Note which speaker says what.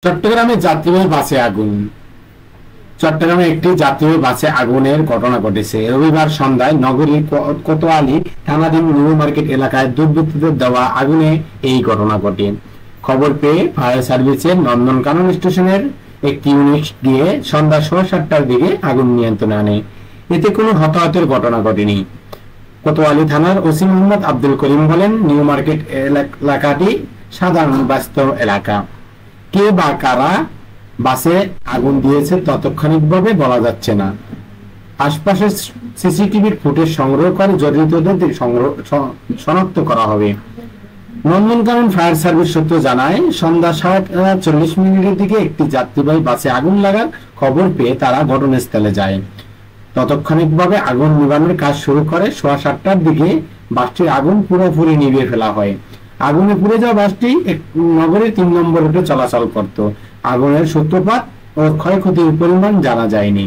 Speaker 1: চট্টগ্রামে যাত্রীবাহী বাসে আগুন। চট্টগ্রামে একটি যাত্রীবাহী বাসে আগুনের ঘটনা ঘটেছে রবিবার সন্ধ্যায় নগরীর কোতোয়ালী থানাধীন নিউ মার্কেট এলাকায় দুর্বৃত্তদের দেওয়া আগুনে এই ঘটনা ঘটে। খবর পেয়ে ফায়ার সার্ভিসের নন্দনকানন স্টেশনের একটি ইউনিট গিয়ে সন্ধ্যা 7:30টার দিকে আগুন নিয়ন্ত্রণে আনে। এতে কোনো হতাহতের ঘটনা ঘটেনি। কোতোয়ালী থানার ওসি মোহাম্মদ আব্দুল করিম বলেন, নিউ মার্কেট এলাকাটি সাধারণ ব্যস্ত এলাকা। কে বা কারা বাসে আগুন দিয়েছে তাৎক্ষণিকভাবে বলা যাচ্ছে না। আশপাশের সিসিটিভির ফুটেজ সংগ্রহ করে জড়িতদের শনাক্ত করা হবে। নন্দনকানন ফায়ার সার্ভিস সূত্র জানায়, সন্ধ্যা 7:40 দিকে একটি যাত্রীবাহী বাসে আগুন লাগার খবর পেয়ে তারা ঘটনাস্থলে যায়। তাৎক্ষণিকভাবে আগুন নিভানোর কাজ শুরু করে। 7:15টার দিকে বাসটির আগুন পুরোপুরি নিভিয়ে ফেলা হয়। আগুনে পুড়ে যাওয়া বাসটি নগরের 3 নম্বর রুটে চলাচল করত। আগুনের সূত্রপাত ও ক্ষয়ক্ষতির পরিমাণ জানা যায়নি।